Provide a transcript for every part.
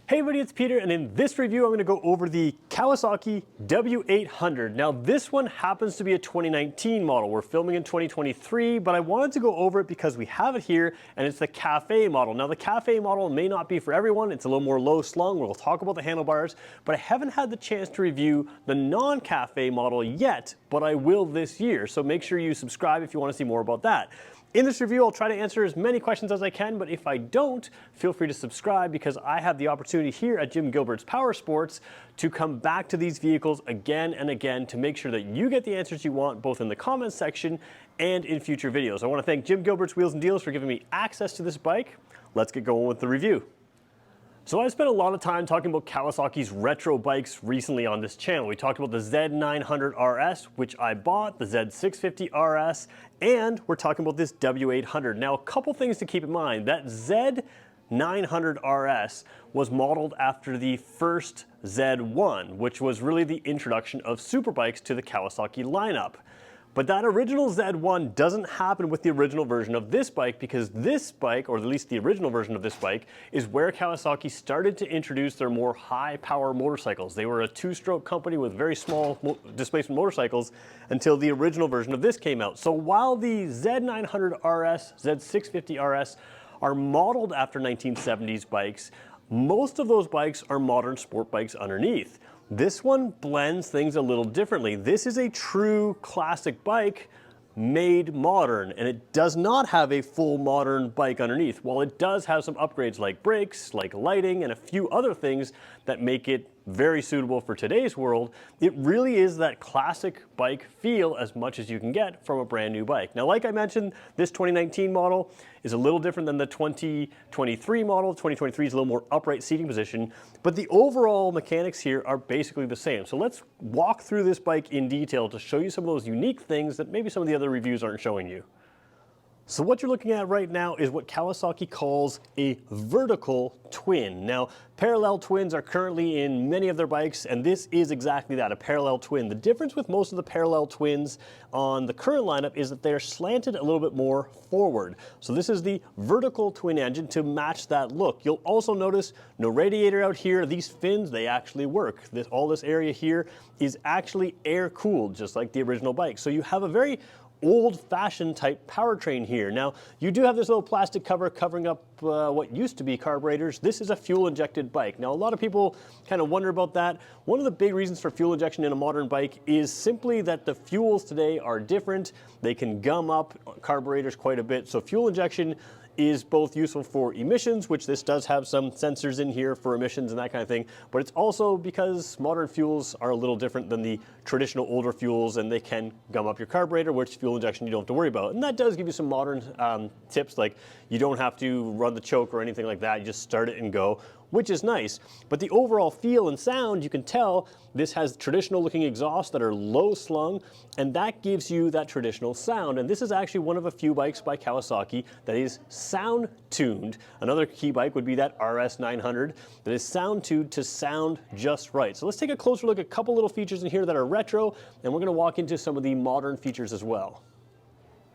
Hey everybody, it's Peter, and in this review I'm going to go over the Kawasaki W800. Now this one happens to be a 2019 model. We're filming in 2023, but I wanted to go over it because we have it here, and it's the Cafe model. Now the Cafe model may not be for everyone. It's a little more low slung. We'll talk about the handlebars, but I haven't had the chance to review the non-Cafe model yet, but I will this year. So make sure you subscribe if you want to see more about that. In this review, I'll try to answer as many questions as I can, but if I don't, feel free to subscribe because I have the opportunity here at Jim Gilbert's Power Sports to come back to these vehicles again and again to make sure that you get the answers you want, both in the comments section and in future videos. I want to thank Jim Gilbert's Wheels and Deals for giving me access to this bike. Let's get going with the review. So I spent a lot of time talking about Kawasaki's retro bikes recently on this channel. We talked about the Z900 RS, which I bought, the Z650 RS, and we're talking about this W800. Now, a couple things to keep in mind. That Z900 RS was modeled after the first Z1, which was really the introduction of superbikes to the Kawasaki lineup. But that original Z1 doesn't happen with the original version of this bike because this bike, or at least the original version of this bike, is where Kawasaki started to introduce their more high-power motorcycles. They were a two-stroke company with very small displacement motorcycles until the original version of this came out. So while the Z900 RS, Z650 RS are modeled after 1970s bikes, most of those bikes are modern sport bikes underneath. This one blends things a little differently. This is a true classic bike made modern, and it does not have a full modern bike underneath. While it does have some upgrades like brakes, like lighting, and a few other things that make it very suitable for today's world, it really is that classic bike feel as much as you can get from a brand new bike. Now, like I mentioned, this 2019 model is a little different than the 2023 model. 2023 is a little more upright seating position, but the overall mechanics here are basically the same. So let's walk through this bike in detail to show you some of those unique things that maybe some of the other reviews aren't showing you. So what you're looking at right now is what Kawasaki calls a vertical twin. Now, parallel twins are currently in many of their bikes, and this is exactly that, a parallel twin. The difference with most of the parallel twins on the current lineup is that they're slanted a little bit more forward. So this is the vertical twin engine to match that look. You'll also notice no radiator out here. These fins, they actually work. All this area here is actually air-cooled, just like the original bike. So you have a very old-fashioned type powertrain here. Now, you do have this little plastic cover covering up what used to be carburetors. This is a fuel-injected bike. Now, a lot of people kind of wonder about that. One of the big reasons for fuel injection in a modern bike is simply that the fuels today are different. They can gum up carburetors quite a bit. So fuel injection is both useful for emissions, which this does have some sensors in here for emissions and that kind of thing, but it's also because modern fuels are a little different than the traditional older fuels, and they can gum up your carburetor, which fuel injection you don't have to worry about. And that does give you some modern tips, like you don't have to run the choke or anything like that. You just start it and go, which is nice. But the overall feel and sound, you can tell this has traditional looking exhausts that are low slung, and that gives you that traditional sound. And this is actually one of a few bikes by Kawasaki that is sound tuned. Another key bike would be that RS 900 that is sound tuned to sound just right. So let's take a closer look at a couple little features in here that are retro, and we're gonna walk into some of the modern features as well.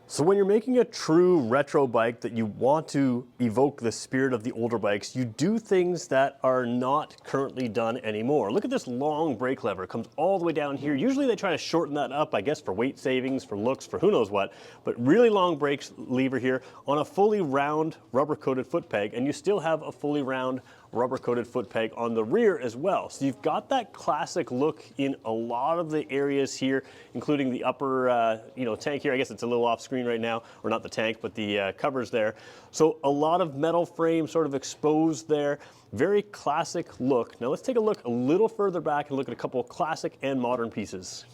So when you're making a true retro bike that you want to evoke the spirit of the older bikes, you do things that are not currently done anymore. Look at this long brake lever. It comes all the way down here. Usually they try to shorten that up, I guess, for weight savings, for looks, for who knows what, but really long brake lever here on a fully round rubber-coated foot peg, and you still have a fully round rubber-coated foot peg on the rear as well. So you've got that classic look in a lot of the areas here, including the upper tank here. I guess it's a little off screen right now, or not the tank, but the covers there. So a lot of metal frame sort of exposed there. Very classic look. Now let's take a look a little further back and look at a couple of classic and modern pieces.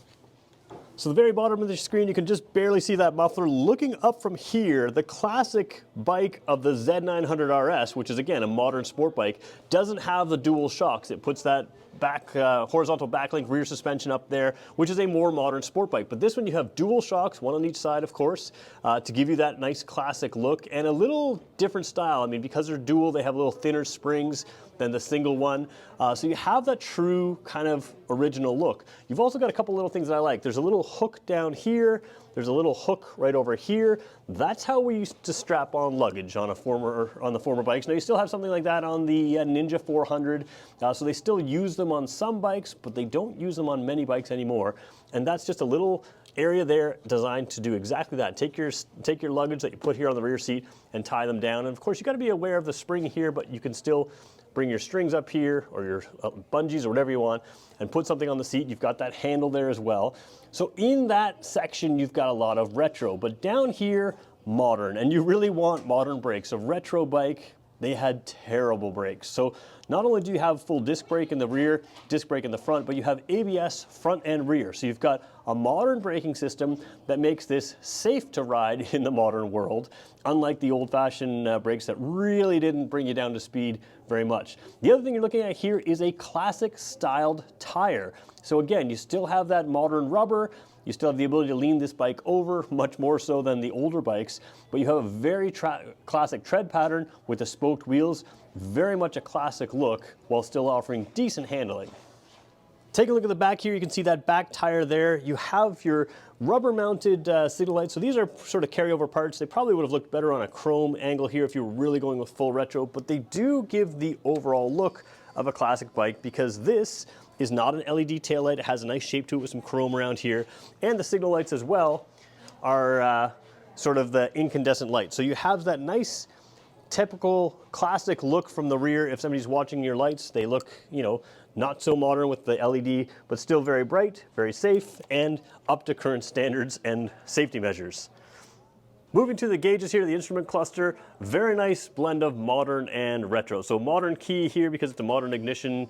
So the very bottom of the screen, you can just barely see that muffler. Looking up from here, the classic bike of the Z900 RS, which is again a modern sport bike, doesn't have the dual shocks. It puts that back horizontal backlink rear suspension up there, which is a more modern sport bike. But this one you have dual shocks, one on each side, of course, to give you that nice classic look and a little different style. I mean, because they're dual, they have a little thinner springs than the single one. So you have that true kind of original look. You've also got a couple little things that I like. There's a little hook down here. There's a little hook right over here. That's how we used to strap on luggage on the former bikes. Now you still have something like that on the Ninja 400. So they still use them on some bikes, but they don't use them on many bikes anymore. And that's just a little area there designed to do exactly that. Take your luggage that you put here on the rear seat and tie them down. And of course, you got to be aware of the spring here, but you can still bring your strings up here or your bungees or whatever you want and put something on the seat. You've got that handle there as well. So in that section, you've got a lot of retro, but down here, modern. And you really want modern brakes. A retro bike, they had terrible brakes. So not only do you have full disc brake in the rear, disc brake in the front, but you have ABS front and rear. So you've got a modern braking system that makes this safe to ride in the modern world, unlike the old-fashioned brakes that really didn't bring you down to speed very much. The other thing you're looking at here is a classic styled tire. So again, you still have that modern rubber. You still have the ability to lean this bike over, much more so than the older bikes, but you have a very classic tread pattern with the spoked wheels, very much a classic look while still offering decent handling. Take a look at the back here. You can see that back tire there. You have your rubber mounted signal lights. So these are sort of carryover parts. They probably would have looked better on a chrome angle here if you were really going with full retro, but they do give the overall look of a classic bike because this is not an LED taillight. It has a nice shape to it with some chrome around here. And the signal lights as well are sort of the incandescent light. So you have that nice typical classic look from the rear. If somebody's watching your lights, they look, you know, not so modern with the LED, but still very bright, very safe, and up to current standards and safety measures. Moving to the gauges here, the instrument cluster, very nice blend of modern and retro. So modern key here because it's a modern ignition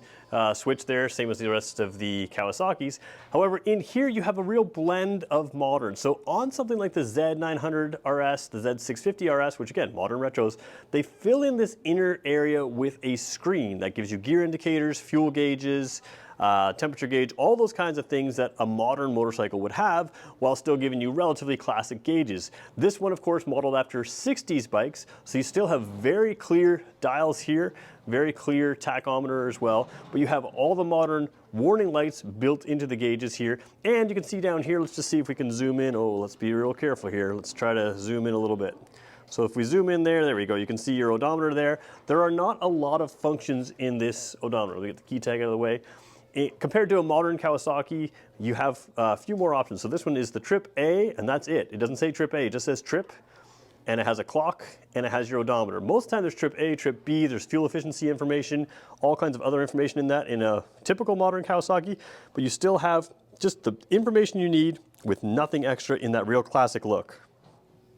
switch there, same as the rest of the Kawasaki's. However, in here you have a real blend of modern. So on something like the Z900 RS, the Z650 RS, which again, modern retros, they fill in this inner area with a screen that gives you gear indicators, fuel gauges, temperature gauge, all those kinds of things that a modern motorcycle would have while still giving you relatively classic gauges. This one, of course, modeled after 60s bikes, so you still have very clear dials here, very clear tachometer as well, but you have all the modern warning lights built into the gauges here. And you can see down here, let's just see if we can zoom in. Oh, let's be real careful here. Let's try to zoom in a little bit. So if we zoom in there we go. You can see your odometer there. There are not a lot of functions in this odometer. Let me get the key tag out of the way. Compared to a modern Kawasaki, you have a few more options. So this one is the trip A, and that's it. It doesn't say trip A, it just says trip, and it has a clock, and it has your odometer. Most of the time there's trip A, trip B, there's fuel efficiency information, all kinds of other information in that in a typical modern Kawasaki, but you still have just the information you need with nothing extra in that real classic look.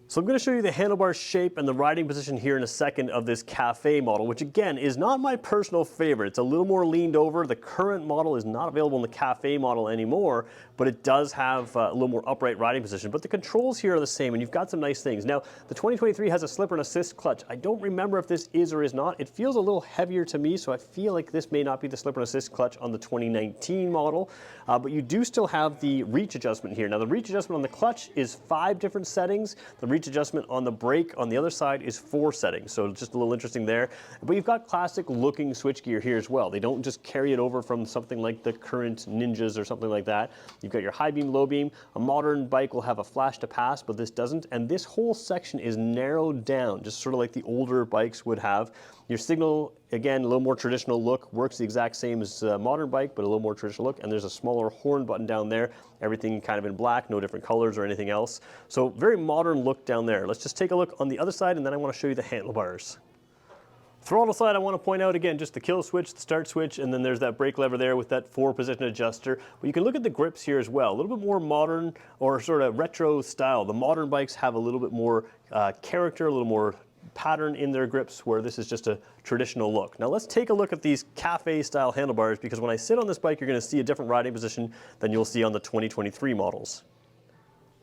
So I'm going to show you the handlebar shape and the riding position here in a second of this Cafe model, which again is not my personal favorite. It's a little more leaned over. The current model is not available in the Cafe model anymore, but it does have a little more upright riding position. But the controls here are the same, and you've got some nice things. Now, the 2023 has a slipper and assist clutch. I don't remember if this is or is not. It feels a little heavier to me, so I feel like this may not be the slipper and assist clutch on the 2019 model, but you do still have the reach adjustment here. Now, the reach adjustment on the clutch is 5 different settings. The reach adjustment on the brake on the other side is 4 settings, so it's just a little interesting there. But you've got classic looking switchgear here as well. They don't just carry it over from something like the current Ninjas or something like that. You've got your high beam, low beam. A modern bike will have a flash to pass, but this doesn't. And this whole section is narrowed down, just sort of like the older bikes would have. Your signal, again, a little more traditional look, works the exact same as a modern bike, but a little more traditional look. And there's a smaller horn button down there. Everything kind of in black, no different colors or anything else. So very modern look down there. Let's just take a look on the other side, and then I want to show you the handlebars. Throttle side, I want to point out again just the kill switch, the start switch, and then there's that brake lever there with that 4-position adjuster. But you can look at the grips here as well, a little bit more modern or sort of retro style. The modern bikes have a little bit more character, a little more pattern in their grips, where this is just a traditional look. Now let's take a look at these Cafe style handlebars, because when I sit on this bike, you're going to see a different riding position than you'll see on the 2023 models.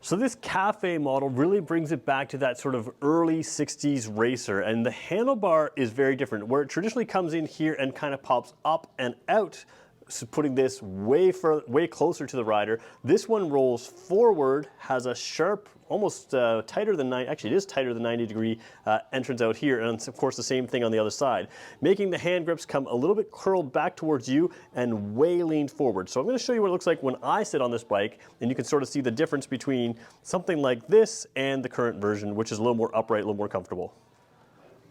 So this Cafe model really brings it back to that sort of early 60s racer, and the handlebar is very different. Where it traditionally comes in here and kind of pops up and out putting this way closer to the rider. This one rolls forward, has a sharp, almost tighter than 90, actually it is tighter than 90-degree entrance out here, and of course the same thing on the other side, making the hand grips come a little bit curled back towards you and way leaned forward. So I'm going to show you what it looks like when I sit on this bike, and you can sort of see the difference between something like this and the current version, which is a little more upright, a little more comfortable.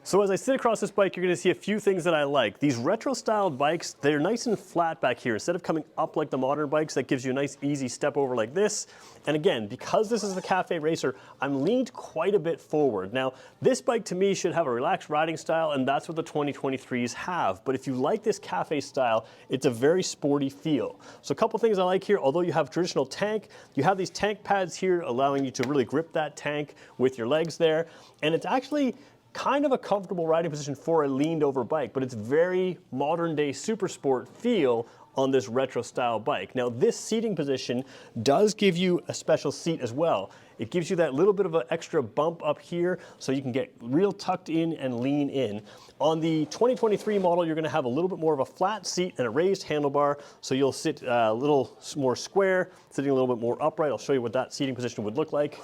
So as I sit across this bike, you're going to see a few things that I like. These retro-styled bikes, they're nice and flat back here. Instead of coming up like the modern bikes, that gives you a nice, easy step over like this. And again, because this is the Cafe Racer, I'm leaned quite a bit forward. Now, this bike to me should have a relaxed riding style, and that's what the 2023s have. But if you like this Cafe style, it's a very sporty feel. So a couple things I like here, although you have traditional tank, you have these tank pads here allowing you to really grip that tank with your legs there. And it's actually kind of a comfortable riding position for a leaned over bike, but it's very modern day super sport feel on this retro style bike. Now this seating position does give you a special seat as well. It gives you that little bit of an extra bump up here so you can get real tucked in and lean in. On the 2023 model, you're going to have a little bit more of a flat seat and a raised handlebar, so you'll sit a little more square, sitting a little bit more upright. I'll show you what that seating position would look like.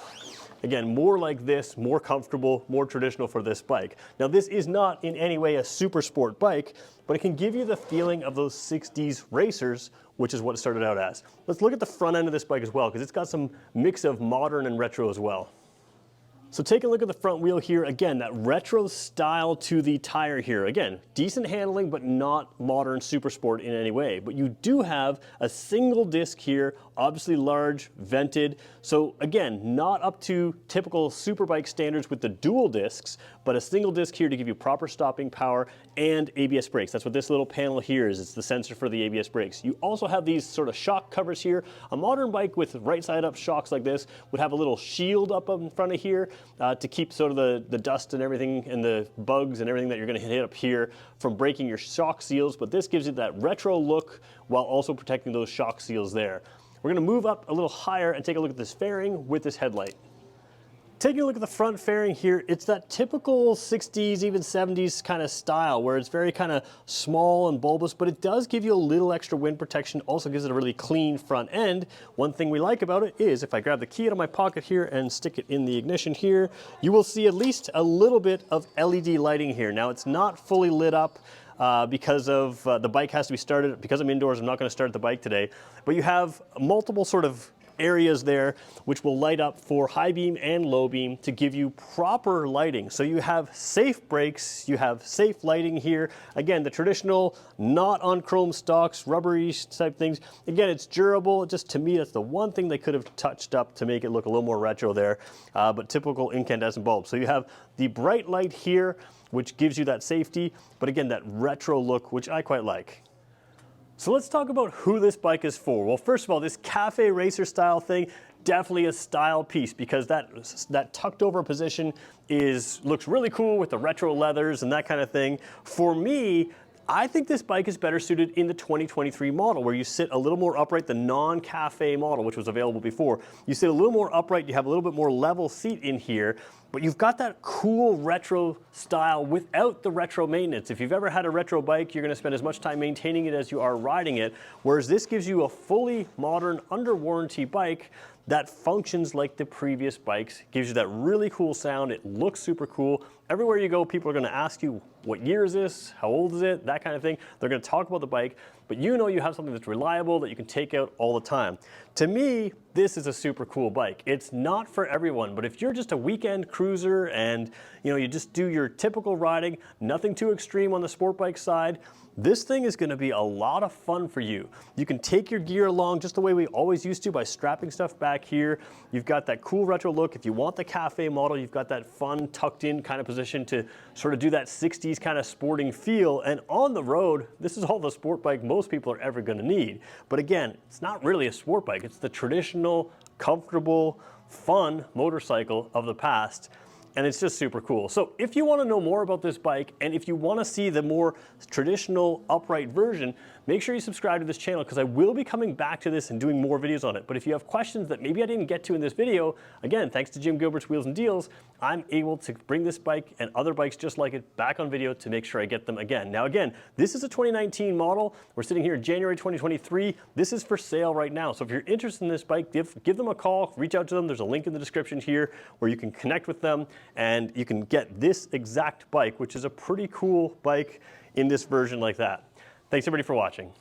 Again, more like this, more comfortable, more traditional for this bike. Now this is not in any way a super sport bike, but it can give you the feeling of those 60s racers, which is what it started out as. Let's look at the front end of this bike as well, because it's got some mix of modern and retro as well. So take a look at the front wheel here. Again, that retro style to the tire here. Again, decent handling, but not modern super sport in any way. But you do have a single disc here, obviously large, vented. So again, not up to typical superbike standards with the dual discs, but a single disc here to give you proper stopping power and ABS brakes. That's what this little panel here is. It's the sensor for the ABS brakes. You also have these sort of shock covers here. A modern bike with right side up shocks like this would have a little shield up in front of here to keep sort of the dust and everything and the bugs and everything that you're going to hit up here from breaking your shock seals. But this gives you that retro look while also protecting those shock seals there. We're going to move up a little higher and take a look at this fairing with this headlight. Taking a look at the front fairing here, it's that typical 60s, even 70s kind of style where it's very kind of small and bulbous, but it does give you a little extra wind protection, also gives it a really clean front end. One thing we like about it is if I grab the key out of my pocket here and stick it in the ignition here, you will see at least a little bit of LED lighting here. Now it's not fully lit up because of the bike has to be started. Because I'm indoors, I'm not going to start the bike today, but you have multiple sort of areas there which will light up for high beam and low beam to give you proper lighting. So you have safe brakes, you have safe lighting here. Again, the traditional, not on chrome stocks, rubbery type things. Again, it's durable. Just to me, that's the one thing they could have touched up to make it look a little more retro there, but typical incandescent bulb. So you have the bright light here, which gives you that safety, but again, that retro look, which I quite like. So let's talk about who this bike is for. Well, first of all, this Cafe Racer style thing, definitely a style piece because that tucked over position looks really cool with the retro leathers and that kind of thing. For me, I think this bike is better suited in the 2023 model where you sit a little more upright, the non-Cafe model, which was available before. You sit a little more upright, you have a little bit more level seat in here, but you've got that cool retro style without the retro maintenance. If you've ever had a retro bike, you're going to spend as much time maintaining it as you are riding it, whereas this gives you a fully modern, under warranty bike that functions like the previous bikes, gives you that really cool sound. It looks super cool. Everywhere you go, people are going to ask you, what year is this? How old is it? That kind of thing. They're going to talk about the bike, but you know you have something that's reliable that you can take out all the time. To me, this is a super cool bike. It's not for everyone, but if you're just a weekend cruiser and you just do your typical riding, nothing too extreme on the sport bike side, this thing is going to be a lot of fun for you. You can take your gear along just the way we always used to by strapping stuff back here. You've got that cool retro look. If you want the Cafe model, you've got that fun tucked in kind of position to sort of do that 60s kind of sporting feel. And on the road, this is all the sport bike most people are ever going to need. But again, it's not really a sport bike. It's the traditional, comfortable, fun motorcycle of the past. And it's just super cool. So if you want to know more about this bike and if you want to see the more traditional upright version, make sure you subscribe to this channel because I will be coming back to this and doing more videos on it. But if you have questions that maybe I didn't get to in this video, again, thanks to Jim Gilbert's Wheels and Deals, I'm able to bring this bike and other bikes just like it back on video to make sure I get them again. Now again, this is a 2019 model. We're sitting here in January 2023. This is for sale right now. So if you're interested in this bike, give them a call, reach out to them. There's a link in the description here where you can connect with them and you can get this exact bike, which is a pretty cool bike in this version like that. Thanks everybody for watching.